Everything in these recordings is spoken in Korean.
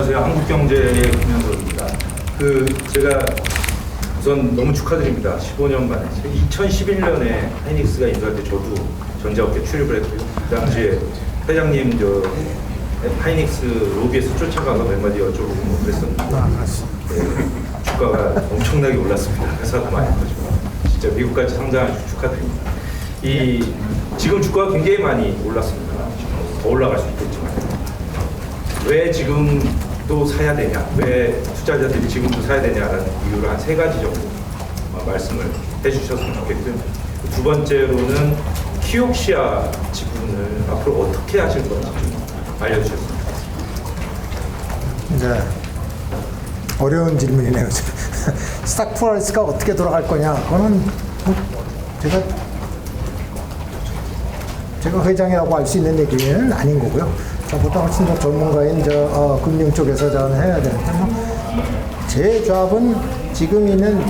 안녕하세요. 한국경제의 김현석입니다. 제가 우선 너무 축하드립니다. 15년 만에. 2011년에 하이닉스가 인수할 때 저도 전자업계 출입을 했고요. 그 당시에 회장님 하이닉스 로비에서 쫓아가서 몇 마디 여쭤보고 뭐 그랬었는데 주가가 엄청나게 올랐습니다. 회사도 많이 커지고 진짜 미국까지 상장한 축하드립니다. 지금 주가가 굉장히 많이 올랐습니다. 더 올라갈 수 있겠지만 왜 지금도 사야 되냐, 왜 투자자들이 지금도 사야 되냐라는 이유를 한 3가지 정도 말씀을 해주셨으면 좋겠고요. 두 번째로는 키옥시아 지분을 앞으로 어떻게 하실 건지 좀 알려주셨으면 좋겠습니다. 이제 어려운 질문이네요. 스탁 프라이스가 어떻게 돌아갈 거냐, 그거는 제가 회장이라고 할 수 있는 얘기는 아닌 거고요. 저보다 훨씬 더 전문가인 금융 쪽에서 저는 해야 되는데, 제 조합은 지금 있는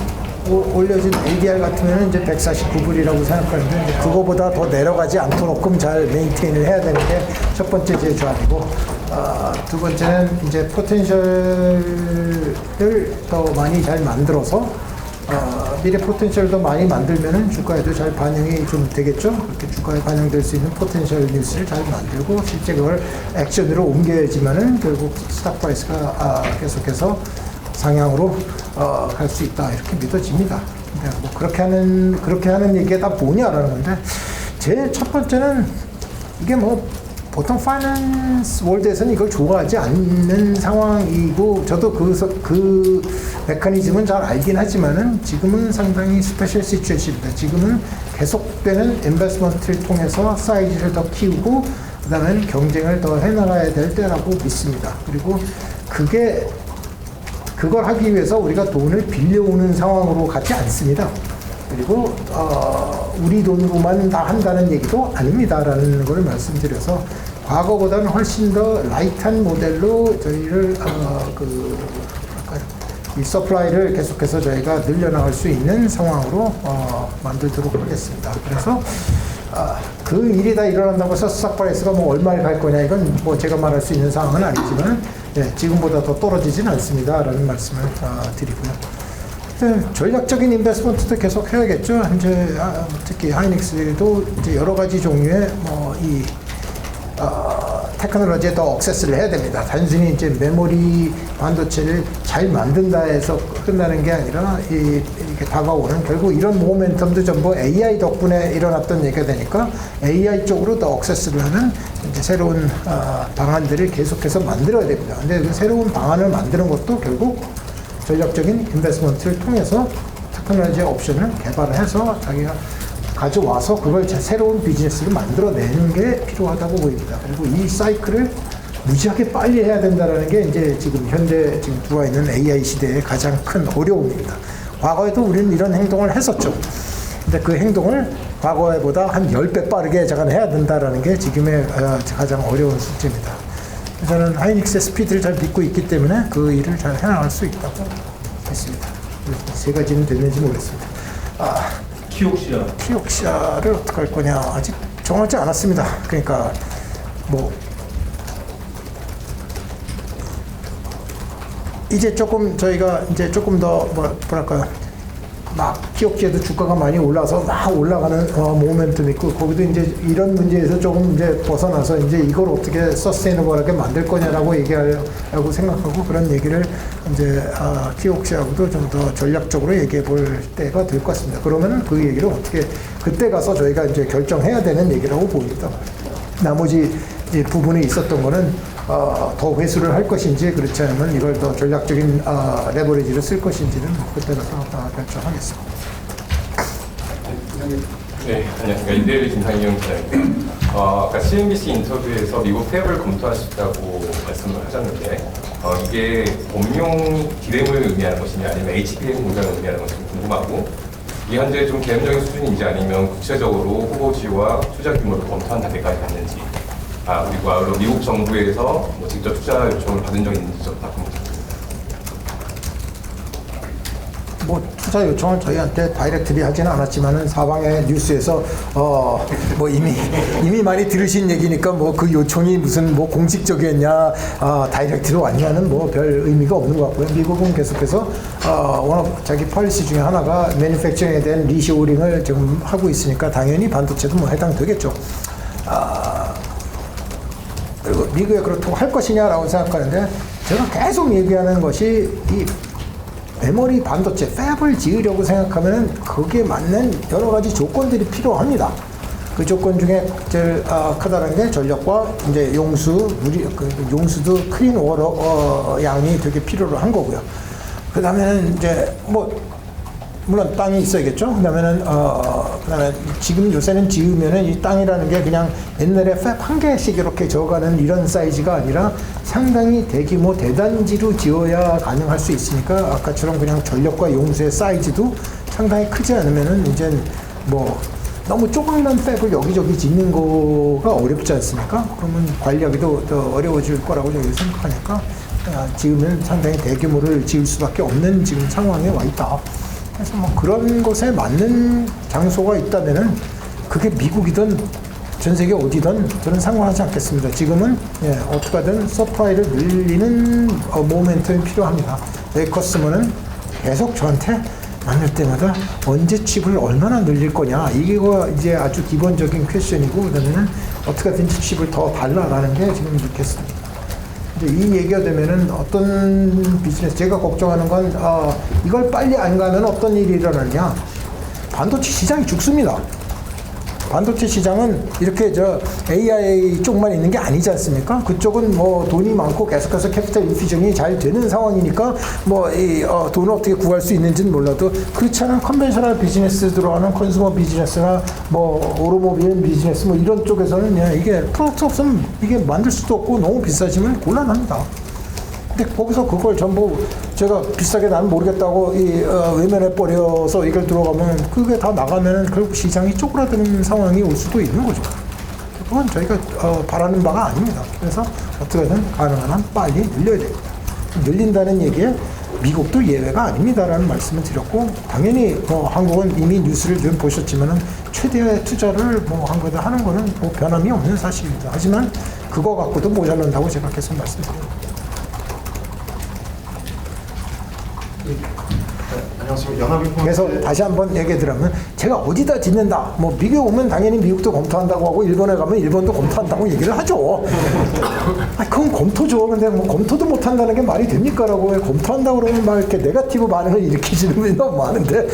올려진 ADR 같으면 이제 149불이라고 생각하는데, 이제 그거보다 더 내려가지 않도록끔 잘 메인테인을 해야 되는 게 첫 번째 제 조합이고, 두 번째는 이제 포텐셜을 더 많이 잘 만들어서 미래 포텐셜도 많이 만들면은 주가에도 잘 반영이 좀 되겠죠. 그렇게 주가에 반영될 수 있는 포텐셜 뉴스를 잘 만들고 실제 그걸 액션으로 옮겨야지만은 결국 스탁 프라이스가 계속해서 상향으로 갈 수 있다, 이렇게 믿어집니다. 근데 뭐 그렇게 하는 얘기가 다 뭐냐라는 건데, 제 첫 번째는 이게 뭐 보통 파이낸스 월드에서는 이걸 좋아하지 않는 상황이고, 저도 그 메커니즘은 잘 알긴 하지만은 지금은 상당히 스페셜 시츄에이션입니다. 지금은 계속되는 인베스트먼트를 통해서 사이즈를 더 키우고 그다음에 경쟁을 더 해나가야 될 때라고 믿습니다. 그리고 그걸 하기 위해서 우리가 돈을 빌려오는 상황으로 가지 않습니다. 그리고 우리 돈으로만 다 한다는 얘기도 아닙니다라는 걸 말씀드려서, 과거보다는 훨씬 더 라이트한 모델로 저희를 이 서플라이를 계속해서 저희가 늘려나갈 수 있는 상황으로 만들도록 하겠습니다. 그래서 그 일이 다 일어난다고 해서 스탁 프라이스가 뭐 얼마에 갈 거냐, 이건 뭐 제가 말할 수 있는 상황은 아니지만, 지금보다 더 떨어지진 않습니다라는 말씀을 드리고요. 전략적인 인베스트먼트도 계속 해야겠죠. 이제 특히 하이닉스도 이제 여러 가지 종류의 테크놀로지에 더 액세스를 해야 됩니다. 단순히 이제 메모리 반도체를 잘 만든다 해서 끝나는 게 아니라 이렇게 다가오는, 결국 이런 모멘텀도 전부 AI 덕분에 일어났던 얘기가 되니까 AI 쪽으로 더 액세스를 하는 이제 새로운 방안들을 계속해서 만들어야 됩니다. 근데 그 새로운 방안을 만드는 것도 결국 전략적인 인베스트먼트를 통해서 테크놀로지 옵션을 개발해서 자기가 가져와서 그걸 새로운 비즈니스를 만들어내는 게 필요하다고 보입니다. 그리고 이 사이클을 무지하게 빨리 해야 된다는 게 이제 지금 현재 들어와 있는 AI 시대의 가장 큰 어려움입니다. 과거에도 우리는 이런 행동을 했었죠. 근데 그 행동을 과거에보다 한 10배 빠르게 해야 된다는 게 지금의 가장 어려운 숙제입니다. 저는 하이닉스의 스피드를 잘 믿고 있기 때문에 그 일을 잘 해나갈 수 있다고 믿습니다. 3가지는 됐는지 모르겠습니다. 키옥시아를 어떻게 할 거냐, 아직 정하지 않았습니다. 그러니까 뭐 이제 조금 저희가 이제 조금 더 뭐랄까, 막 키옥시아도 주가가 많이 올라서 막 올라가는 모멘텀이 있고, 거기도 이제 이런 문제에서 조금 이제 벗어나서 이제 이걸 어떻게 서스테이너블하게 만들 거냐라고 얘기하려고 생각하고, 그런 얘기를 이제 키옥시아하고도 좀 더 전략적으로 얘기해 볼 때가 될 것 같습니다. 그러면 그 얘기를 어떻게 그때 가서 저희가 이제 결정해야 되는 얘기라고 보입니다. 나머지 이제 부분이 있었던 거는 더 회수를 할 것인지, 그렇지 않으면 이걸 더 전략적인 레버리지를 쓸 것인지는 그때 가서 결정하겠습니다. 네, 안녕하십니까. 이데일리 김상영 기자입니다. 아까 CNBC 인터뷰에서 미국 폐업을 검토할 수 있다고 말씀을 하셨는데, 이게 범용 디램을 의미하는 것이냐 아니면 HBM 공장을 의미하는 것이 궁금하고, 이 현재 좀 계획적인 수준인지 아니면 구체적으로 후보지와 투자 규모를 검토한 단계까지 갔는지, 그리고 미국 정부에서 뭐 직접 투자 요청을 받은 적이 있는지 좀 부탁드립니다. 뭐 투자 요청을 저희한테 다이렉트리 하지는 않았지만은 사방의 뉴스에서 뭐 이미 많이 들으신 얘기니까 뭐 그 요청이 무슨 뭐 공식적이었냐 다이렉트로 왔냐는 뭐 별 의미가 없는 것 같고요. 미국은 계속해서 워낙 자기 폴리시 중에 하나가 매니팩처링에 대한 리쇼링을 지금 하고 있으니까 당연히 반도체도 뭐 해당되겠죠. 그리고 미국에 그렇다고 할 것이냐라고 생각하는데 제가 계속 얘기하는 것이 이 메모리 반도체 팹을 지으려고 생각하면 거기에 맞는 여러 가지 조건들이 필요합니다. 그 조건 중에 제일 크다는 게 전력과 이제 용수, 용수도 클린 워터 양이 되게 필요로 한 거고요. 그 다음에는 이제 뭐 물론 땅이 있어야겠죠. 그다음에 지금 요새는 지으면은 이 땅이라는 게 그냥 옛날에 팹 한 개씩 이렇게 저어가는 이런 사이즈가 아니라 상당히 대규모 대단지로 지어야 가능할 수 있으니까 아까처럼 그냥 전력과 용수의 사이즈도 상당히 크지 않으면은 이제 뭐 너무 조그만 팹을 여기저기 짓는 거가 어렵지 않습니까? 그러면 관리하기도 더 어려워질 거라고 저희 생각하니까 지으면 상당히 대규모를 지을 수밖에 없는 지금 상황에 와 있다. 그래서 뭐 그런 것에 맞는 장소가 있다면은 그게 미국이든 전 세계 어디든 저는 상관하지 않겠습니다. 지금은 어떻게든 서프라이를 늘리는 모멘텀이 필요합니다. 내 커스터머는 계속 저한테 만날 때마다 언제 칩을 얼마나 늘릴 거냐 이게 이제 아주 기본적인 퀘션이고 그다음에는 어떻게든지 칩을 더 달라라는 게 지금 느꼈습니다. 이 얘기가 되면은 어떤 비즈니스 제가 걱정하는 건 이걸 빨리 안 가면 어떤 일이 일어나냐 반도체 시장이 죽습니다. 반도체 시장은 이렇게 AI 쪽만 있는 게 아니지 않습니까? 그쪽은 뭐 돈이 많고 계속해서 캐피탈 인피전이 잘 되는 상황이니까 뭐 돈을 어떻게 구할 수 있는지는 몰라도 그렇지 않은 컨벤셔널 비즈니스 들어가는 컨슈머 비즈니스나 뭐 오토모빌 비즈니스 뭐 이런 쪽에서는 이게 프로덕트 없으면 이게 만들 수도 없고 너무 비싸지면 곤란합니다. 근데 거기서 그걸 전부 제가 비싸게 나는 모르겠다고 외면해 버려서 이걸 들어가면 그게 다 나가면은 결국 시장이 쪼그라드는 상황이 올 수도 있는 거죠. 그건 저희가 바라는 바가 아닙니다. 그래서 어떻게든 가능한 한 빨리 늘려야 됩니다. 늘린다는 얘기에 미국도 예외가 아닙니다라는 말씀을 드렸고 당연히 한국은 이미 뉴스를 좀 보셨지만은 최대의 투자를 한 거다 하는 거는 뭐 변함이 없는 사실입니다. 하지만 그거 갖고도 모자란다고 제가 계속 말씀드립니다. 안녕하세요. 연합인포. 그래서 다시 한번 얘기하면 제가 어디다 짓는다. 뭐 미국 오면 당연히 미국도 검토한다고 하고 일본에 가면 일본도 검토한다고 얘기를 하죠. 그건 검토죠. 근데 뭐 검토도 못한다는 게 말이 됩니까라고 검토한다고 그러면 막 이렇게 네거티브 반응을 일으키시는 분이 너무 많은데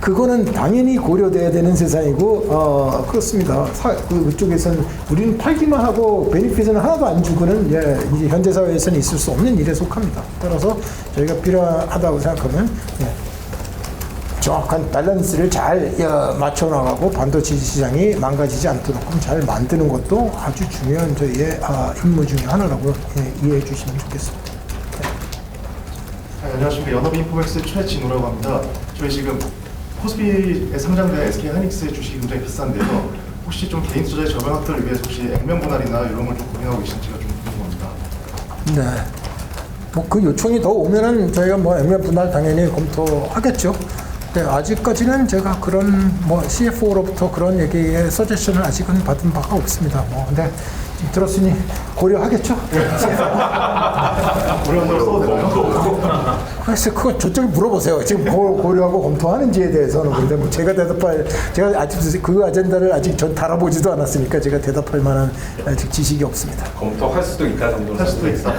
그거는 당연히 고려돼야 되는 세상이고 그렇습니다. 그쪽에서는 우리는 팔기만 하고 베니핏은 하나도 안 주고는 이제 현대 사회에서는 있을 수 없는 일에 속합니다. 따라서 저희가 필요하다고 생각하면 정확한 밸런스를 잘 맞춰 나가고 반도체 시장이 망가지지 않도록 잘 만드는 것도 아주 중요한 저희의 임무 중에 하나라고 이해해 주시면 좋겠습니다. 안녕하십니까. 연합인포맥스 최진우라고 합니다. 저희 지금 코스피에 상장된 SK 하이닉스의 주식이 굉장히 비싼데요. 혹시 좀 개인 투자의 저변 확대를 위해서 혹시 액면 분할이나 이런 걸 좀 고민하고 계신지가 좀 궁금합니다. 네. 뭐 그 요청이 더 오면은 저희가 뭐 액면 분할 당연히 검토하겠죠. 네, 아직까지는 제가 그런 뭐 CFO로부터 그런 얘기의 서제션을 아직은 받은 바가 없습니다. 뭐 근데 지금 들었으니 고려하겠죠. 고려한다고 써도 되나요? 그래서 그거 저쪽에 물어보세요. 지금 뭘 고려하고 검토하는지에 대해서는. 근데 뭐 제가 아직 그 아젠다를 아직 전 달아보지도 않았으니까 제가 대답할 만한 아직 지식이 없습니다. 검토할 수도 있다 정도는 할 수도 있다.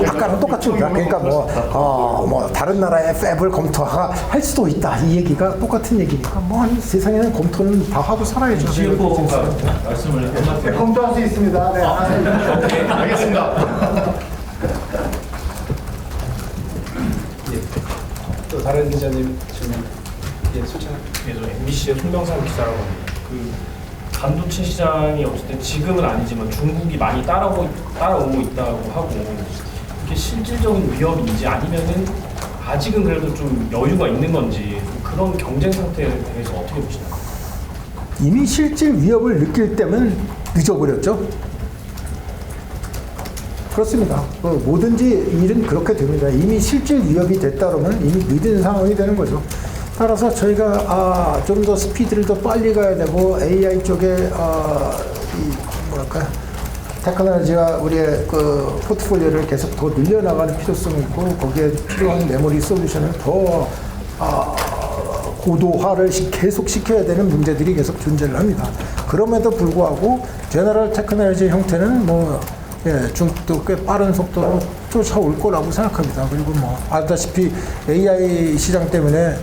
아까랑 똑같습니다. 그러니까 뭐 다른 나라의 팹을 검토할 수도 있다 이 얘기가 똑같은 얘기니까 뭐 세상에는 검토는 다 하고 살아야죠. CFO가 말씀을 한마디 검토할 수 있습니다. 네. 알겠습니다. 또 다른 기자님 질문 소장께서 MBC의 손병상 기자라고 합니다. 그 반도체 시장이 어쨌든 지금은 아니지만 중국이 많이 따라오고 있다고 하고 이게 실질적인 위협인지 아니면은 아직은 그래도 좀 여유가 있는 건지 그런 경쟁 상태에 대해서 어떻게 보시나요? 이미 실질 위협을 느낄 때면 늦어버렸죠. 그렇습니다. 뭐든지 일은 그렇게 됩니다. 이미 실질 위협이 됐다 그러면 이미 늦은 상황이 되는 거죠. 따라서 저희가 좀 더 스피드를 더 빨리 가야 되고 AI 쪽에 테크놀로지가 우리의 그 포트폴리오를 계속 더 늘려나가는 필요성이 있고 거기에 필요한 메모리 솔루션을 더 고도화를 계속 시켜야 되는 문제들이 계속 존재를 합니다. 그럼에도 불구하고 제너럴 테크놀로지 형태는 중국도 꽤 빠른 속도로 쫓아올 거라고 생각합니다. 그리고 알다시피 AI 시장 때문에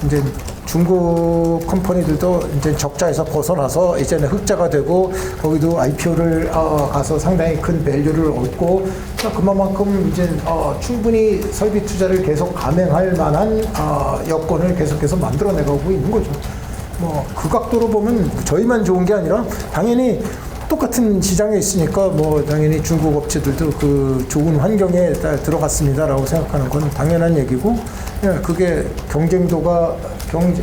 이제 중국 컴퍼니들도 이제 적자에서 벗어나서 이제는 흑자가 되고 거기도 IPO를 가서 상당히 큰 밸류를 얻고 그만큼 이제 충분히 설비 투자를 계속 감행할 만한 여건을 계속해서 만들어내가고 있는 거죠. 그 각도로 보면 저희만 좋은 게 아니라 당연히 똑같은 시장에 있으니까 당연히 중국 업체들도 그 좋은 환경에 들어갔습니다라고 생각하는 건 당연한 얘기고, 그게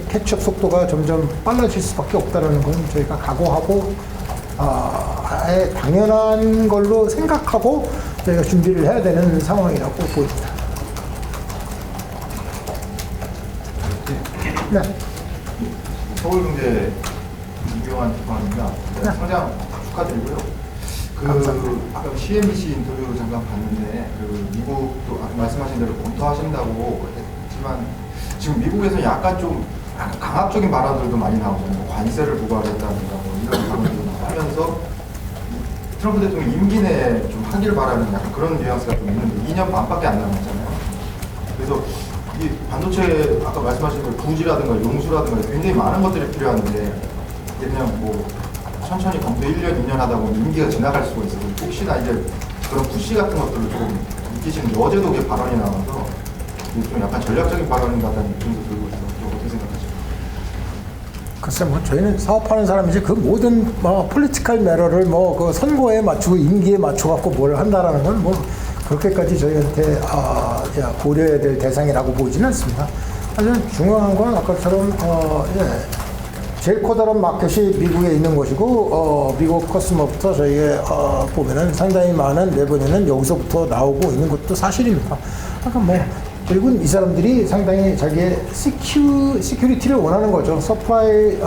캐치업 속도가 점점 빨라질 수밖에 없다라는 건 저희가 각오하고 아예 당연한 걸로 생각하고 저희가 준비를 해야 되는 상황이라고 보입니다. 네. 서울경제 이병환 대표입니다. 상장 축하드리고요. 아까 CNBC 인터뷰 잠깐 봤는데 미국도 아까 말씀하신 대로 검토하신다고 했지만 지금 미국에서 약간 좀 강압적인 발언들도 많이 나오고 관세를 부과하겠다든가 이런 발언들도 하면서 트럼프 대통령 임기 내에 좀 하기를 바라는 약간 그런 뉘앙스가 좀 있는데 2년 반밖에 안 남았잖아요. 그래서 이 반도체 아까 말씀하신 대로 부지라든가 용수라든가 굉장히 많은 것들이 필요한데 이게 그냥 천천히 검토 1년, 2년 하다 보면 임기가 지나갈 수가 있어서 혹시나 이제 그런 푸시 같은 것들을 조금 느끼시는지 어제도 그게 발언이 나와서 좀 약간 전략적인 발언인 것 같다는 느낌도 들고 있어서 어떻게 생각하세요? 글쎄 저희는 사업하는 사람이지 그 모든 폴리티컬 매러를 그 선거에 맞추고 임기에 맞춰갖고 뭘 한다라는 건 그렇게까지 저희한테 고려해야 될 대상이라고 보지는 않습니다. 하지만 중요한 건 아까처럼 제일 커다란 마켓이 미국에 있는 것이고 미국 커스터머부터 저희가 보면은 상당히 많은 레버뉴는 여기서부터 나오고 있는 것도 사실입니다. 그러니까 그리고 이 사람들이 상당히 자기의 시큐리티를 원하는 거죠. 서플라이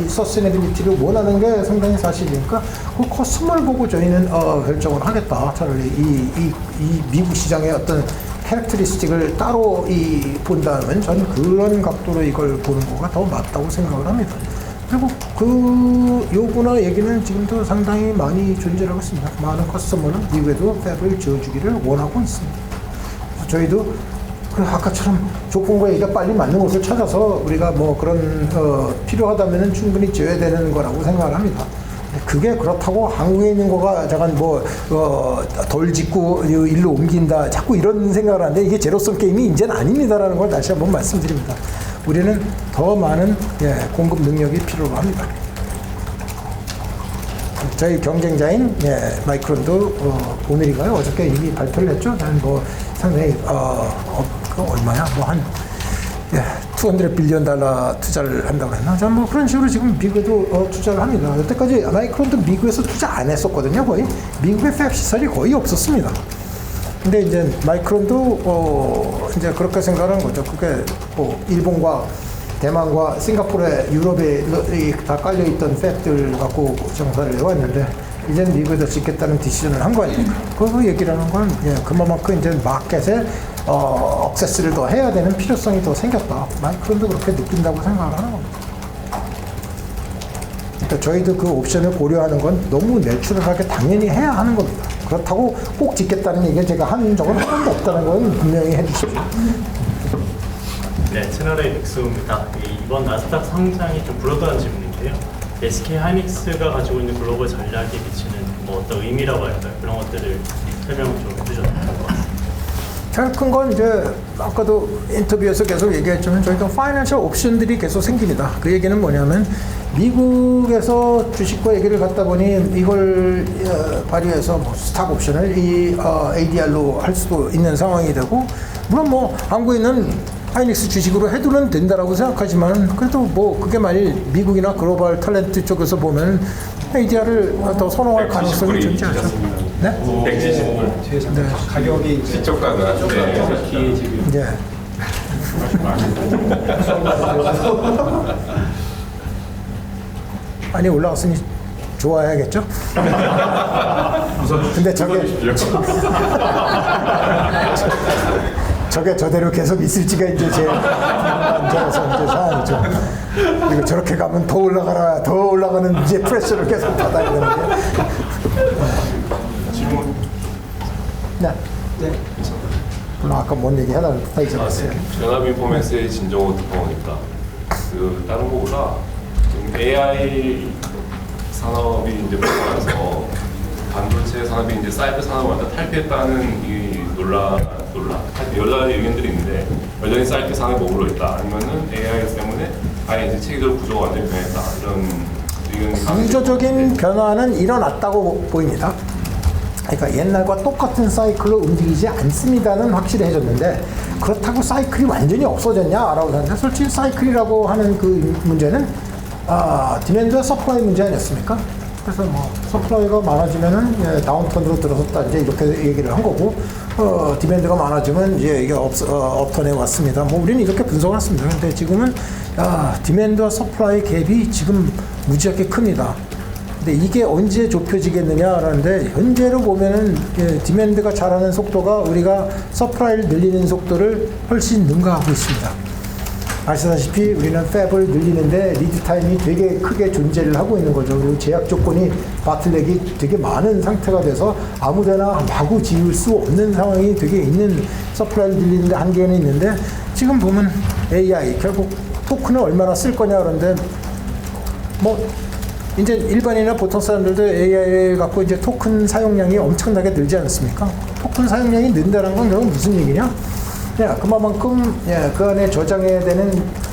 서스테이너빌리티를 원하는 게 상당히 사실이니까 그 커스터머를 보고 저희는 결정을 하겠다. 차라리 이 미국 시장의 어떤 캐릭터리스틱을 따로 본다면 저는 그런 각도로 이걸 보는 거가 더 맞다고 생각을 합니다. 그리고 그 요구나 얘기는 지금도 상당히 많이 존재하고 있습니다. 많은 커스터머는 미국에도 팹을 지어주기를 원하고 있습니다. 그래서 저희도 아까처럼 조건과 얘기가 빨리 맞는 곳을 찾아서 우리가 그런 필요하다면 충분히 지어야 되는 거라고 생각을 합니다. 그게 그렇다고 한국에 있는 거가 잠깐 덜 짓고 일로 옮긴다 자꾸 이런 생각을 하는데 이게 제로섬 게임이 이제는 아닙니다라는 걸 다시 한번 말씀드립니다. 우리는 더 많은 공급 능력이 필요로 합니다. 저희 경쟁자인 마이크론도 오늘인가요? 어저께 이미 발표를 했죠. 난 상당히 얼마야? 한 $200 빌리언 투자를 한다고 했나? 그런 식으로 지금 미국에도 투자를 합니다. 여태까지 마이크론도 미국에서 투자 안 했었거든요. 거의 미국의 팹 시설이 거의 없었습니다. 근데 이제 마이크론도 이제 그렇게 생각하는 거죠. 그게 일본과 대만과 싱가포르에 유럽에 다 깔려있던 팹들 갖고 정사를 해왔는데 이제 미국에서 짓겠다는 디시전을 한 거 아닙니까? 그 얘기라는 건 그만큼 이제 마켓에 억세스를 더 해야 되는 필요성이 더 생겼다. 마이크론도 그렇게 느낀다고 생각을 하는 겁니다. 그러니까 저희도 그 옵션을 고려하는 건 너무 내추럴하게 당연히 해야 하는 겁니다. 그렇다고 꼭 짓겠다는 얘기를 제가 한 적은 한 번도 없다는 건 분명히 해주십시오. 네, 채널A 백수입니다. 이번 나스닥 상장이 좀 불어다는 질문인데요. SK 하이닉스가 가지고 있는 글로벌 전략에 미치는 어떤 의미라고 할까요? 그런 것들을 설명을 좀 해주셔도 좋을 것 같습니다. 제일 큰 건 이제 아까도 인터뷰에서 계속 얘기했지만 저희가 파이낸셜 옵션들이 계속 생깁니다. 그 얘기는 뭐냐면 미국에서 주식과 얘기를 갖다 보니 이걸 발휘해서 스탁 옵션을 ADR로 할 수도 있는 상황이 되고 물론 한국에 있는 하이닉스 주식으로 해두면 된다라고 생각하지만 그래도 그게 만일 미국이나 글로벌 탤런트 쪽에서 보면 ADR을 더 선호할 가능성이 존재하죠. 네? 175불 뒤에서 네. 가격이 이제 시초가가 기에 지금 이제 아니 올라갔으니 좋아야겠죠? 근데 저게 저대로 계속 있을지가 이제 제 문제라서 이제 상황이죠. 이거 저렇게 가면 더 올라가라, 더 올라가는 이제 프레셔를 계속 받아야 되는데. 질문. 네. 물론 아까 뭔 얘기 하다가 잊어봤어요. 연합인포맨스의 진정을 듣고 보니까 그 다른 거보다 좀 AI 산업이 이제 발전해서 반도체 산업이 이제 사이버 산업을 완전 탈피했다는 이 여러 가지 의견들이 있는데 여전히 사이버 산업에 머물러 있다. 아니면은 AI 때문에 아예 이제 체계적으로 구조가 완전히 변했다. 이런 의견이 구조적인 변화는 일어났다고 보입니다. 그러니까 옛날과 똑같은 사이클로 움직이지 않습니다는 확실해졌는데 그렇다고 사이클이 완전히 없어졌냐라고 하는데 솔직히 사이클이라고 하는 그 문제는 디맨드와 서플라이 문제 아니었습니까? 그래서 뭐 서플라이가 많아지면은 다운턴으로 들어섰다 이제 이렇게 얘기를 한 거고 디맨드가 많아지면 이제 이게 업턴에 왔습니다. 뭐 우리는 이렇게 분석을 했습니다. 근데 지금은 디맨드와 서플라이 갭이 지금 무지하게 큽니다. 근데 이게 언제 좁혀지겠느냐라는데 현재로 보면은 디맨드가 자라는 속도가 우리가 서플라이를 늘리는 속도를 훨씬 능가하고 있습니다. 아시다시피 우리는 팹을 늘리는데 리드 타임이 되게 크게 존재를 하고 있는 거죠. 그리고 제약 조건이 바틀렉이 되게 많은 상태가 돼서 아무데나 마구 지을 수 없는 상황이 되게 있는 서플라이를 늘리는데 한계는 있는데 지금 보면 AI 결국 토큰을 얼마나 쓸 거냐 그런데 뭐 이제 일반인이나 보통 사람들도 AI를 갖고 이제 토큰 사용량이 엄청나게 늘지 않습니까? 토큰 사용량이 는다는 건 결국 무슨 얘기냐? 그만큼 그 안에 저장해야 되는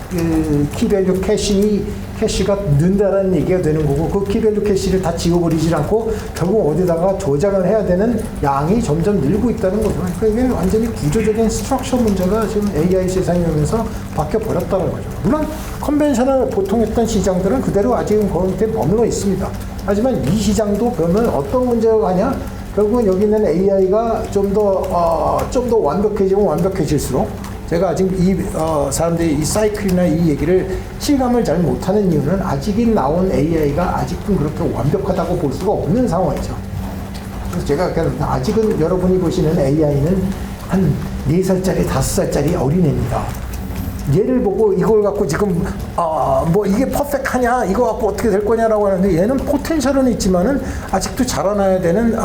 그 키밸류 캐시가 는다라는 얘기가 되는 거고 그 키밸류 캐시를 다 지워버리지 않고 결국 어디다가 저장을 해야 되는 양이 점점 늘고 있다는 거죠. 그러니까 이게 완전히 구조적인 스트럭처 문제가 지금 AI 세상이 오면서 바뀌어 버렸다는 거죠. 물론 컨벤셔널 보통 했던 시장들은 그대로 아직은 거기에 머물러 있습니다. 하지만 이 시장도 보면 어떤 문제가 가냐? 결국은 여기 있는 AI가 좀 더 완벽해지면 완벽해질수록 제가 아직 사람들이 이 사이클이나 이 얘기를 실감을 잘 못하는 이유는 아직은 나온 AI가 아직은 그렇게 완벽하다고 볼 수가 없는 상황이죠. 그래서 제가 아직은 여러분이 보시는 AI는 한 4살짜리, 5살짜리 어린애입니다. 얘를 보고 이걸 갖고 지금 뭐 이게 퍼펙트하냐 이거 갖고 어떻게 될 거냐라고 하는데 얘는 포텐셜은 있지만은 아직도 자라나야 되는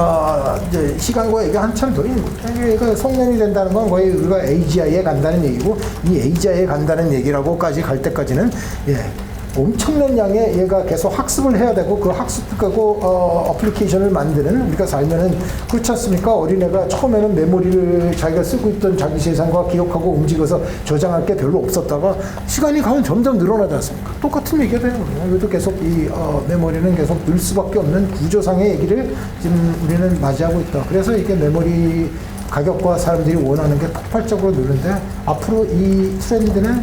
이제 시간과 얘기 한참 더 있는 거죠. 얘가 성년이 된다는 건 거의 우리가 AGI에 간다는 얘기고 이 AGI에 간다는 얘기라고까지 갈 때까지는 엄청난 양의 얘가 계속 학습을 해야 되고 그 학습하고 어플리케이션을 만드는 우리가 살면은 그렇지 않습니까? 어린애가 처음에는 메모리를 자기가 쓰고 있던 자기 세상과 기억하고 움직여서 저장할 게 별로 없었다가 시간이 가면 점점 늘어나지 않습니까? 똑같은 얘기가 되는 거예요. 여기도 계속 이 메모리는 계속 늘 수밖에 없는 구조상의 얘기를 지금 우리는 맞이하고 있다. 그래서 이게 메모리 가격과 사람들이 원하는 게 폭발적으로 느는데 앞으로 이 트렌드는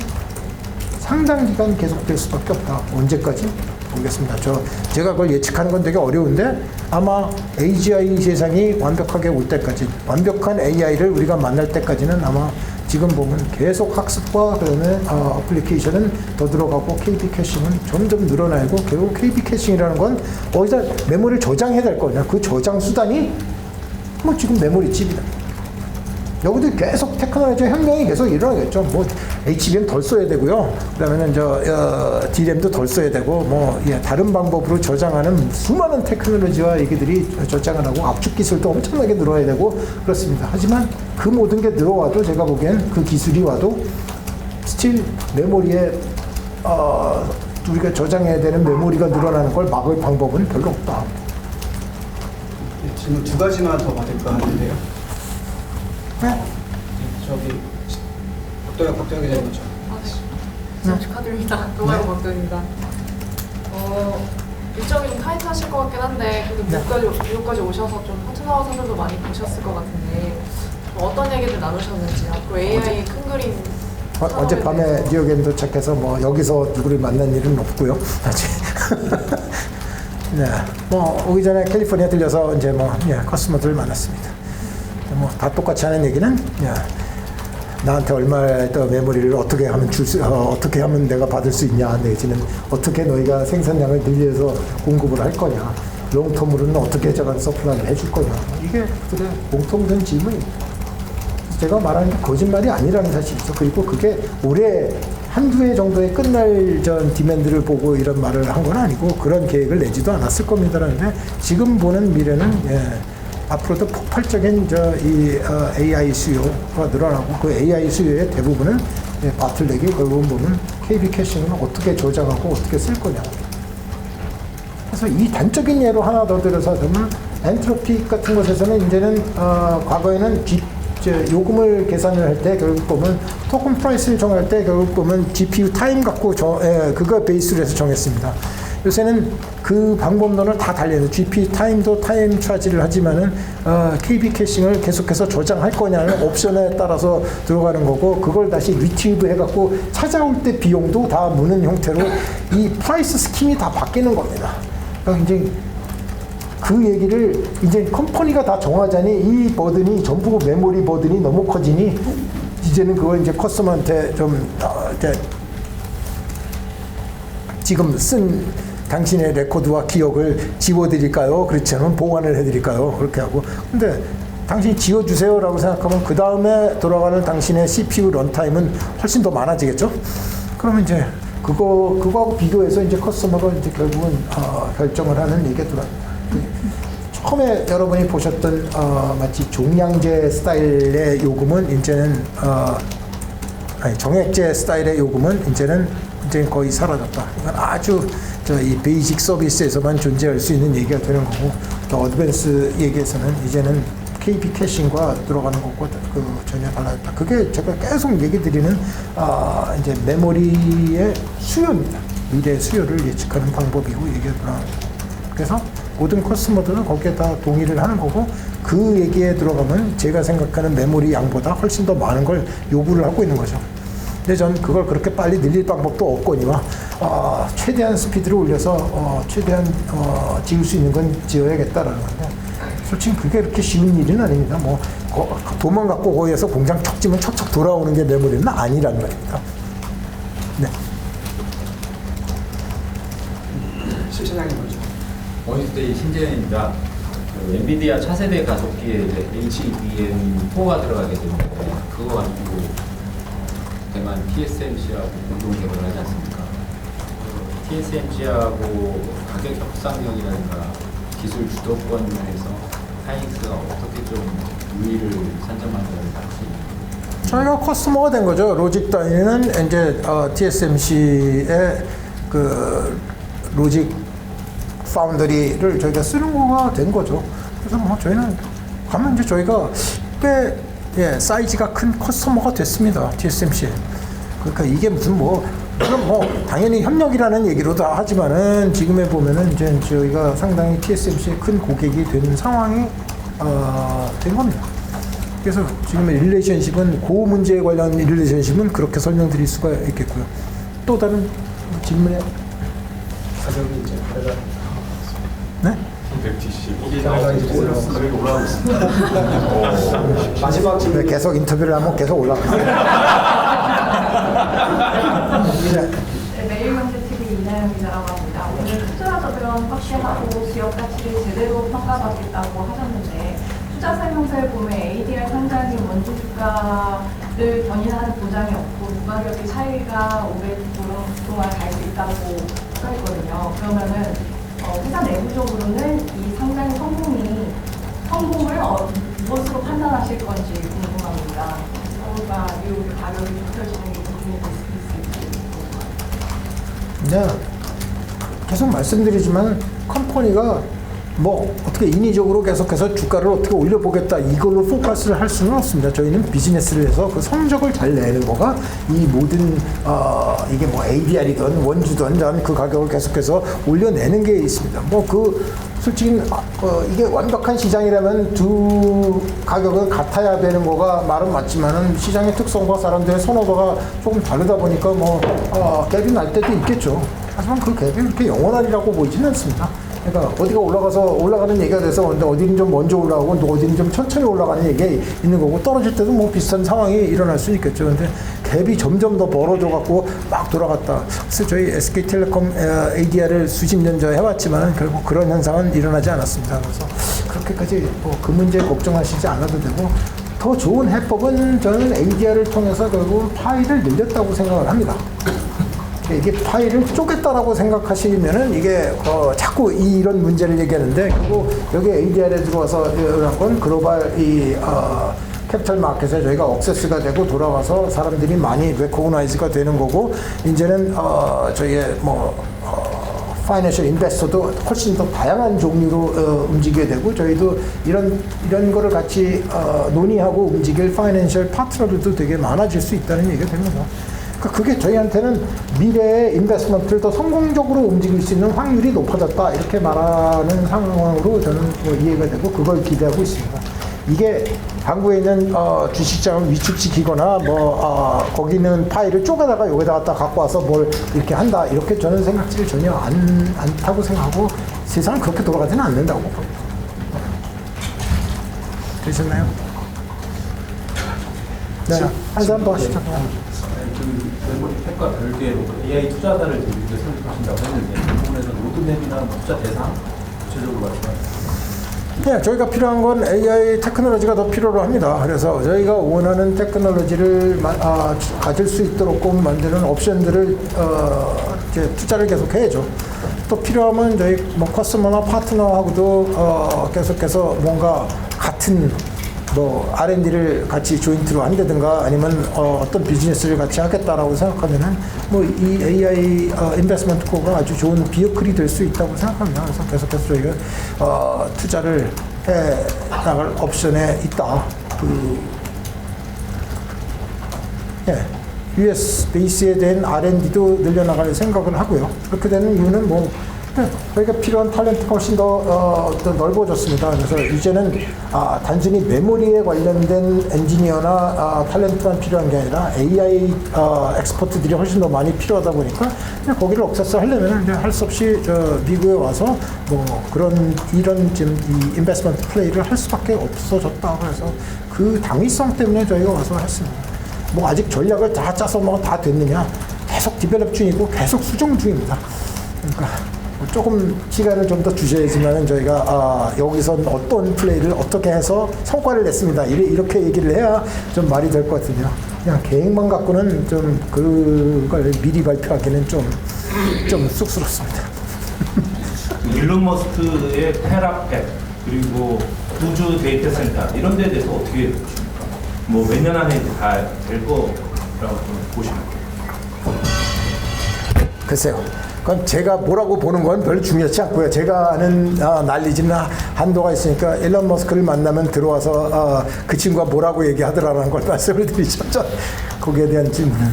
상당 기간 계속될 수밖에 없다. 언제까지? 모르겠습니다. 제가 그걸 예측하는 건 되게 어려운데 아마 AGI 세상이 완벽하게 올 때까지 완벽한 AI를 우리가 만날 때까지는 아마 지금 보면 계속 학습과 그다음에 어플리케이션은 더 들어가고 KB 캐싱은 점점 늘어나고 결국 KB 캐싱이라는 건 어디다 메모리를 저장해야 될 거냐. 그 저장 수단이 뭐 지금 메모리 칩이다. 여기도 계속 테크놀로지 혁명이 계속 일어나겠죠. 뭐 HBM 덜 써야 되고요. 그다음에는 DRAM도 덜 써야 되고 다른 방법으로 저장하는 수많은 테크놀로지와 얘기들이 저장을 하고 압축 기술도 엄청나게 늘어야 되고 그렇습니다. 하지만 그 모든 게 늘어와도 제가 보기엔 그 기술이 와도 스틸 메모리에 우리가 저장해야 되는 메모리가 늘어나는 걸 막을 방법은 별로 없다. 질문 2가지만 더 받을까 하는데요. 네? 저기 박도영 기자님이죠. 네. 축하드립니다. 동아일 박도영입니다. 일정이 좀 타이트하실 것 같긴 한데 그래도 미국까지 오셔서 좀 파트너 선들도 많이 보셨을 것 같은데 어떤 얘기를 나누셨는지 앞으로 AI의 큰 그림 어젯밤에 뉴욕에 도착해서 뭐 여기서 누구를 만난 일은 없고요. 아직. 네, 뭐 오기 전에 캘리포니아 들려서 이제 커스터머들을 만났습니다. 뭐 다 똑같이 하는 얘기는 나한테 얼마의 더 메모리를 어떻게 하면 어떻게 하면 내가 받을 수 있냐, 내지는 어떻게 너희가 생산량을 늘려서 공급을 할 거냐, 롱텀으로는 어떻게 저간 서플라이를 해줄 거냐, 이게 그들의 공통된 질문입니다. 제가 말하는 게 거짓말이 아니라는 사실이죠. 그리고 그게 올해 한두 해 정도에 끝날 전 디맨드를 보고 이런 말을 한 건 아니고 그런 계획을 내지도 않았을 겁니다라는데, 지금 보는 미래는 앞으로도 폭발적인 AI 수요가 늘어나고, 그 AI 수요의 대부분은 바틀렉이 결국은 보면 KB 캐싱은 어떻게 조작하고 어떻게 쓸 거냐. 그래서 이 단적인 예로 하나 더 들어서 하자면, 엔트로피 같은 것에서는 이제는 과거에는 요금을 계산을 할 때 결국 보면 토큰 프라이스를 정할 때 결국 보면 GPU 타임 갖고 그거 베이스로 해서 정했습니다. 요새는 그 방법론을 다 달려서 GPU 타임도 타임 차지를 하지만은 KB 캐싱을 계속해서 저장할 거냐는 옵션에 따라서 들어가는 거고, 그걸 다시 리트리브 해갖고 찾아올 때 비용도 다 무는 형태로 이 프라이스 스킴이 다 바뀌는 겁니다. 그러니까 이제 그 얘기를 이제 컴퍼니가 다 정하자니 이 버든이 전부 메모리 버든이 너무 커지니 이제는 그걸 이제 커스터머한테 좀 지금 쓴 당신의 레코드와 기억을 지워드릴까요? 그렇지 않으면 보관을 해드릴까요? 그렇게 하고, 근데 당신이 지워주세요라고 생각하면 그 다음에 돌아가는 당신의 CPU 런타임은 훨씬 더 많아지겠죠? 그러면 이제 그거하고 비교해서 이제 커스터머가 이제 결국은 결정을 하는 얘기가 들어갑니다. 처음에 여러분이 보셨던 마치 종량제 스타일의 요금은 이제는 정액제 스타일의 요금은 이제는 거의 사라졌다. 이건 아주 이 베이직 서비스에서만 존재할 수 있는 얘기가 되는 거고, 더 어드밴스 얘기에서는 이제는 KB 캐싱과 들어가는 것과 전혀 달라졌다. 그게 제가 계속 얘기 드리는 이제 메모리의 수요입니다. 미래의 수요를 예측하는 방법이고 얘기가 들어갑니다. 그래서 모든 커스터머들은 거기에 다 동의를 하는 거고, 그 얘기에 들어가면 제가 생각하는 메모리 양보다 훨씬 더 많은 걸 요구를 하고 있는 거죠. 근데 전 그걸 그렇게 빨리 늘릴 방법도 없거니와 최대한 스피드를 올려서 최대한 지을 수 있는 건 지어야겠다라는 건데, 솔직히 그게 그렇게 쉬운 일은 아닙니다. 뭐 돈만 갖고 거기에서 공장 척 지면 척척 돌아오는 게 메모리는 아니라는 말입니다. 네. 실체장님 먼저. 원스테이 신재현입니다. 엔비디아 차세대 가속기에 이제 HBM4가 들어가게 되는데, 그거 가지고 대만 TSMC하고 공동 개발을 하지 않습니까? TSMC하고 가격 협상력이라든가 기술 주도권 면에서 하이닉스가 어떻게 좀 우위를 산정하는지를 알수 저희가 커스터머가 된 거죠. 로직 단위는 이제 TSMC의 그 로직 파운더리를 저희가 쓰는 거가 된 거죠. 그래서 뭐 저희는 가면 이제 저희가 꽤 사이즈가 큰 커스터머가 됐습니다. TSMC. 그러니까 이게 무슨 물론 당연히 협력이라는 얘기로 다 하지만은 지금에 보면은 이제 저희가 상당히 TSMC의 큰 고객이 되는 상황이 된 겁니다. 그래서 지금의 릴레이션십은 그 문제에 관련 릴레이션십은 그렇게 설명드릴 수가 있겠고요. 또 다른 질문에 가격이 이제 네? 170. 가격이 올라가고 있습니다. 마지막 질문. 네, 계속 인터뷰를 하면 계속 올라갑니다. 네, 매일경제TV 이나영 기자라고 합니다. 오늘 투자자들은 확실하고 기업 가치를 제대로 평가받겠다고 하셨는데, 투자 설명서에 보면 ADR 상장이 원주 주가를 견인하는 보장이 없고 무가격의 차이가 500% 동안 갈 수 있다고 써있거든요. 그러면은 회사 내부적으로는 이 상장 성공을 무엇으로 판단하실 건지 궁금합니다. 서울과 뉴욕의 가격이 좁혀지는 게 고민될 수 있을지 궁금합니다. 네, 계속 말씀드리지만 컴퍼니가 뭐 어떻게 인위적으로 계속해서 주가를 어떻게 올려보겠다 이걸로 포커스를 할 수는 없습니다. 저희는 비즈니스를 해서 그 성적을 잘 내는 거가 이 모든 이게 뭐 ADR이든 원주든 전 그 가격을 계속해서 올려내는 게 있습니다. 뭐 그 솔직히 이게 완벽한 시장이라면 두 가격은 같아야 되는 거가 말은 맞지만은 시장의 특성과 사람들의 선호도가 조금 다르다 보니까 뭐 갭이 날 때도 있겠죠. 하지만 그 갭이 그렇게 영원하리라고 보이지는 않습니다. 그러니까 어디가 올라가는 얘기가 돼서 근데 어디는 좀 먼저 올라가고 또 어디는 좀 천천히 올라가는 얘기가 있는 거고 떨어질 때도 뭐 비슷한 상황이 일어날 수 있겠죠. 근데 갭이 점점 더 벌어져 갖고 막 돌아갔다. 그래서 저희 SK텔레콤 ADR을 수십 년 전에 해왔지만 결국 그런 현상은 일어나지 않았습니다. 그래서 그렇게까지 뭐 그 문제 걱정하시지 않아도 되고 더 좋은 해법은 저는 ADR을 통해서 결국 파일을 늘렸다고 생각을 합니다. 이게 파일을 쪼갰다라고 생각하시면은 이게 자꾸 이런 문제를 얘기하는데 그리고 여기 ADR에 들어와서 이런 건 글로벌 캐피탈 마켓에 저희가 억세스가 되고 돌아와서 사람들이 많이 레코그나이즈가 되는 거고 이제는 저희의 파이낸셜 인베스터도 훨씬 더 다양한 종류로 움직이게 되고 저희도 이런 거를 같이 논의하고 움직일 파이낸셜 파트너들도 되게 많아질 수 있다는 얘기가 됩니다. 그러니까 그게 저희한테는 미래의 인베스트먼트를 더 성공적으로 움직일 수 있는 확률이 높아졌다 이렇게 말하는 상황으로 저는 이해가 되고 그걸 기대하고 있습니다. 이게 한국에 있는 주식시장을 위축시키거나 거기는 파일을 쪼개다가 여기다 갖다 갖고 와서 뭘 이렇게 한다 이렇게 저는 생각지를 전혀 않다고 생각하고 세상은 그렇게 돌아가지는 않는다고 봅니다. 되셨나요? 네, 한 사람 더 하시죠. 탭과 별개로 AI 투자자를 우리가 선택하신다고 했는데 그 부분에서 로드맵이나 투자 대상 구체적으로 말씀하세요. 네, 저희가 필요한 건 AI 테크놀로지가 더 필요로 합니다. 그래서 저희가 원하는 테크놀로지를 가질 수 있도록 꼭 만드는 옵션들을 이제 투자를 계속 해야죠. 또 필요하면 저희 커스터머나 파트너하고도 계속해서 뭔가 같은 R&D를 같이 조인트로 한다든가 아니면 어떤 비즈니스를 같이 하겠다라고 생각하면은 이 AI 인베스트먼트 코가 아주 좋은 비어클이 될 수 있다고 생각합니다. 그래서 계속해서 저희가 투자를 해 나갈 옵션에 있다. US 베이스에 대한 R&D도 늘려나갈 생각을 하고요. 그렇게 되는 이유는 저희가 필요한 탤런트가 훨씬 더 넓어졌습니다. 그래서 이제는 단순히 메모리에 관련된 엔지니어나 탤런트만 필요한 게 아니라 AI 엑스퍼트들이 훨씬 더 많이 필요하다 보니까 거기를 억세스 하려면 이제 할 수 없이 미국에 와서 이런 지금 이 인베스트먼트 플레이를 할 수밖에 없어졌다. 그래서 그 당위성 때문에 저희가 와서 했습니다. 아직 전략을 다 짜서 다 됐느냐? 계속 디벨롭 중이고 계속 수정 중입니다. 그러니까. 조금 시간을 좀 더 주셔야지만 저희가 여기선 어떤 플레이를 어떻게 해서 성과를 냈습니다. 이렇게 얘기를 해야 좀 말이 될 것 같은데요. 그냥 계획만 갖고는 좀 그걸 미리 발표하기는 좀 쑥스럽습니다. 일론 머스크의 테라팩 그리고 우주 데이터 센터 이런 데에 대해서 어떻게 보십니까? 몇 년 안에 다 될 거라고 보십니까? 글쎄요. 그건 제가 뭐라고 보는 건 별로 중요하지 않고요. 제가 아는 난리지는 한도가 있으니까 일론 머스크를 만나면 들어와서 그 친구가 뭐라고 얘기하더라라는 걸 말씀을 드리죠. 거기에 대한 질문은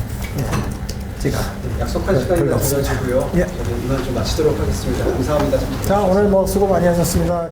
제가 약속한 시간이 늦어가지고요. 예. 저는 이만 좀 마치도록 하겠습니다. 감사합니다. 자, 오늘 수고 많이 하셨습니다.